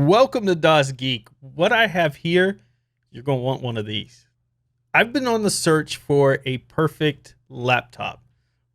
Welcome to DOS Geek. What I have here, you're going to want one of these. I've been on the search for a perfect laptop.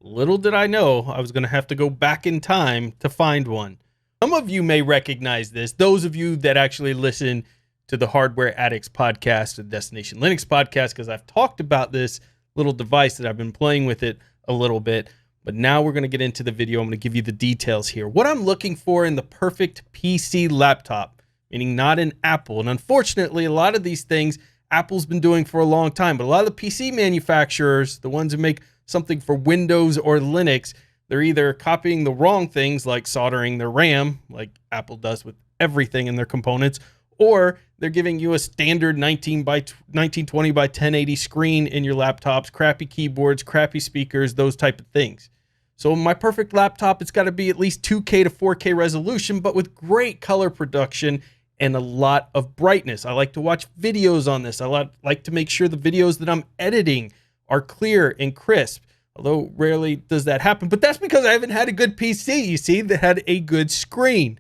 Little did I know I was going to have to go back in time to find one. Some of you may recognize this. Those of you that actually listen to the Hardware Addicts podcast, the Destination Linux podcast, because I've talked about this little device that I've been playing with it a little bit. But now we're going to get into the video. I'm going to give you the details here. What I'm looking for in the perfect PC laptop, meaning not an Apple. And unfortunately, a lot of these things Apple's been doing for a long time. But a lot of the PC manufacturers, the ones who make something for Windows or Linux, they're either copying the wrong things like soldering their RAM, like Apple does with everything in their components, or they're giving you a standard 1920 by 1080 screen in your laptops, crappy keyboards, crappy speakers, those type of things. So my perfect laptop, it's got to be at least 2K to 4K resolution, but with great color production and a lot of brightness. I like to watch videos on this. I like to make sure the videos that I'm editing are clear and crisp, although rarely does that happen. But that's because I haven't had a good PC, you see, that had a good screen.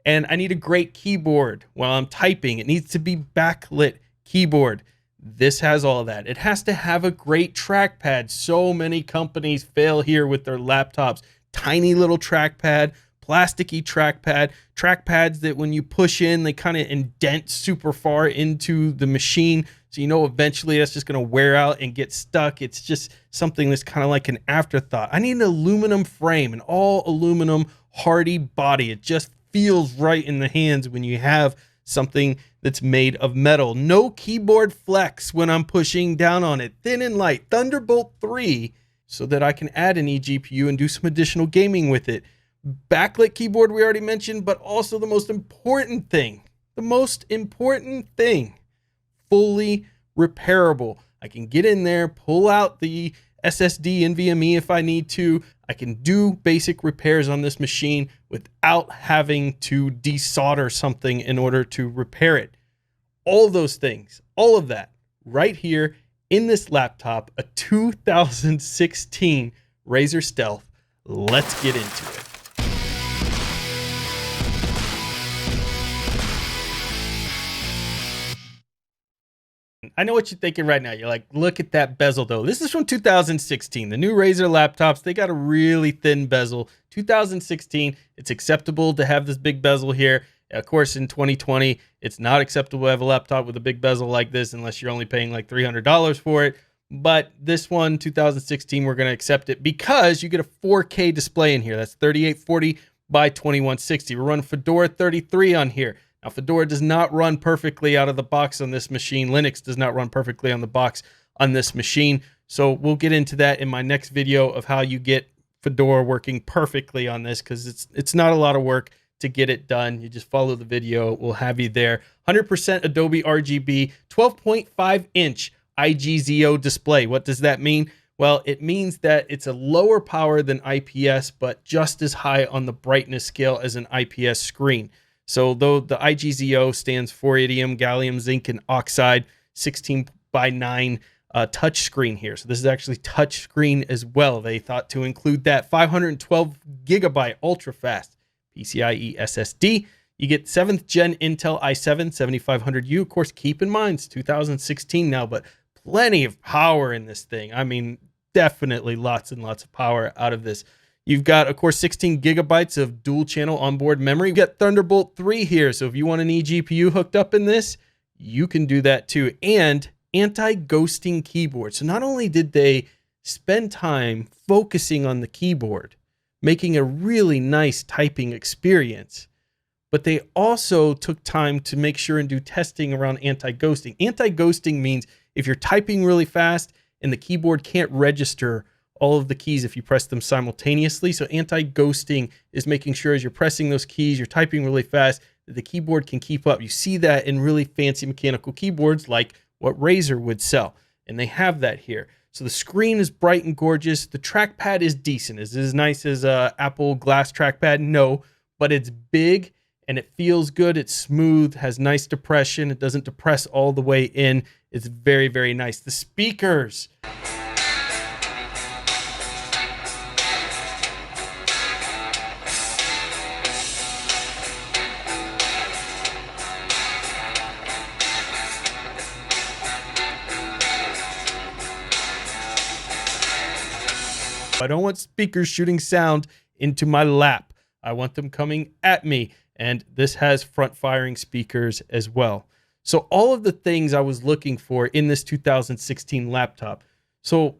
And I need a great keyboard while I'm typing. It needs to be backlit keyboard. This has all of that. It has to have a great trackpad. So many companies fail here with their laptops. Tiny little trackpad, plasticky trackpad, trackpads that when you push in, they kind of indent super far into the machine. So you know eventually that's just going to wear out and get stuck. It's just something that's kind of like an afterthought. I need an aluminum frame, an all aluminum hardy body. It just feels right in the hands when you have something that's made of metal. No keyboard flex when I'm pushing down on it. Thin and light. Thunderbolt 3 so that I can add an eGPU and do some additional gaming with it. Backlit keyboard we already mentioned, but also the most important thing, fully repairable. I can get in there, pull out the SSD NVMe if I need to. I can do basic repairs on this machine without having to desolder something in order to repair it. All those things, all of that right here in this laptop, a 2016 Razer Stealth. Let's get into it. I know what you're thinking right now. You're like, look at that bezel though. This is from 2016. The new Razer laptops, they got a really thin bezel. 2016, it's acceptable to have this big bezel here. Of course, in 2020, it's not acceptable to have a laptop with a big bezel like this unless you're only paying like $300 for it. But this one, 2016, we're going to accept it because you get a 4K display in here. That's 3840 by 2160. We're running Fedora 33 on here. Now, Fedora does not run perfectly out of the box on this machine. Linux does not run perfectly on the box on this machine. So we'll get into that in my next video of how you get Fedora working perfectly on this, because it's not a lot of work to get it done. You just follow the video. We'll have you there. 100% Adobe RGB, 12.5-inch IGZO display. What does that mean? Well, it means that it's a lower power than IPS, but just as high on the brightness scale as an IPS screen. So though the IGZO stands for Indium, Gallium, Zinc, and Oxide, 16:9 touch screen here. So this is actually touch screen as well. They thought to include that 512 gigabyte ultra fast PCIe SSD. You get 7th gen Intel i7 7500U. Of course, keep in mind it's 2016 now, but plenty of power in this thing. I mean, definitely lots and lots of power out of this. You've got, of course, 16 gigabytes of dual channel onboard memory. You've got Thunderbolt 3 here. So if you want an eGPU hooked up in this, you can do that too. And anti-ghosting keyboard. So not only did they spend time focusing on the keyboard, making a really nice typing experience, but they also took time to make sure and do testing around anti-ghosting. Anti-ghosting means if you're typing really fast and the keyboard can't register all of the keys if you press them simultaneously. So anti-ghosting is making sure as you're pressing those keys, you're typing really fast, that the keyboard can keep up. You see that in really fancy mechanical keyboards like what Razer would sell. And they have that here. So the screen is bright and gorgeous. The trackpad is decent. Is it as nice as Apple Glass trackpad? No, but it's big and it feels good. It's smooth, has nice depression. It doesn't depress all the way in. It's very, very nice. The speakers. I don't want speakers shooting sound into my lap. I want them coming at me. And this has front firing speakers as well. So all of the things I was looking for in this 2016 laptop. So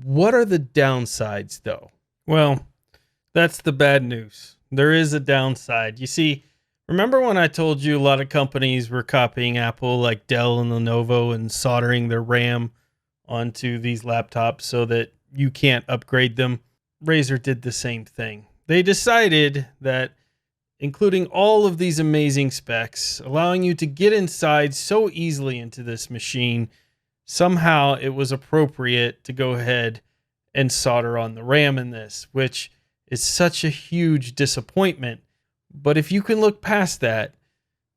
what are the downsides though? Well, that's the bad news. There is a downside. You see, remember when I told you a lot of companies were copying Apple like Dell and Lenovo and soldering their RAM onto these laptops so that you can't upgrade them? Razer did the same thing. They decided that including all of these amazing specs, allowing you to get inside so easily into this machine, somehow it was appropriate to go ahead and solder on the RAM in this, which is such a huge disappointment. But if you can look past that,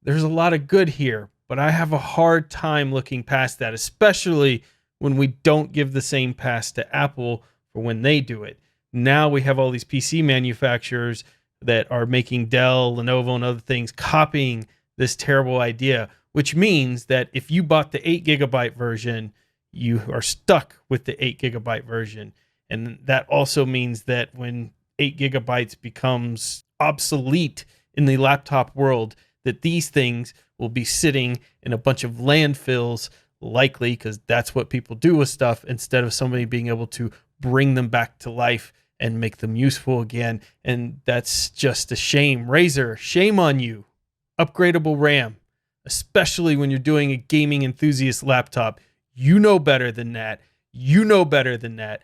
there's a lot of good here. But I have a hard time looking past that, especially when we don't give the same pass to Apple for when they do it. Now we have all these PC manufacturers that are making Dell, Lenovo, and other things copying this terrible idea, which means that if you bought the 8GB version, you are stuck with the 8GB version. And that also means that when 8GB becomes obsolete in the laptop world, that these things will be sitting in a bunch of landfills, likely because that's what people do with stuff, instead of somebody being able to bring them back to life and make them useful again. And that's just a shame. Razer, shame on you. Upgradable RAM, especially when you're doing a gaming enthusiast laptop. You know better than that. You know better than that.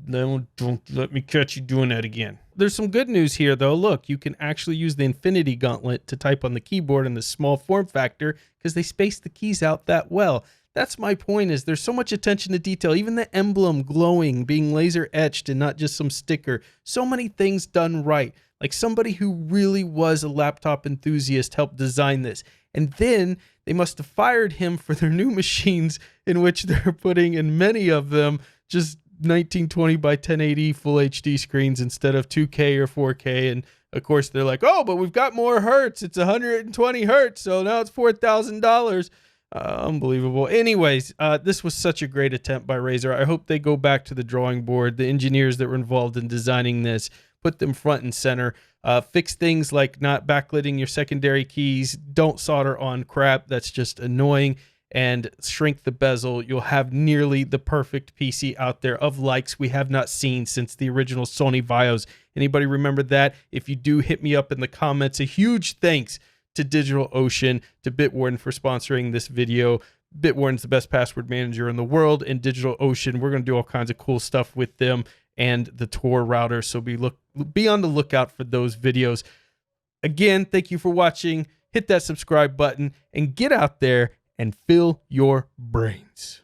Don't let me catch you doing that again. There's some good news here, though. Look, you can actually use the Infinity Gauntlet to type on the keyboard in the small form factor because they space the keys out that well. That's my point, is there's so much attention to detail. Even the emblem glowing, being laser etched and not just some sticker. So many things done right. Like somebody who really was a laptop enthusiast helped design this. And then they must have fired him for their new machines, in which they're putting in many of them just 1920 by 1080 full HD screens instead of 2K or 4K. And of course they're like, oh, but we've got more hertz. It's 120 hertz. So now it's $4,000. Unbelievable. Anyways, this was such a great attempt by Razer. I hope they go back to the drawing board. The engineers that were involved in designing this, put them front and center. Fix things like not backlitting your secondary keys. Don't solder on crap that's just annoying. And shrink the bezel. You'll have nearly the perfect PC out there of likes we have not seen since the original Sony Vios. Anybody remember that? If you do, hit me up in the comments. A huge thanks to DigitalOcean, to Bitwarden for sponsoring this video. Bitwarden's the best password manager in the world, and DigitalOcean, we're going to do all kinds of cool stuff with them and the Tor router, so be on the lookout for those videos. Again, thank you for watching. Hit that subscribe button and get out there and fill your brains.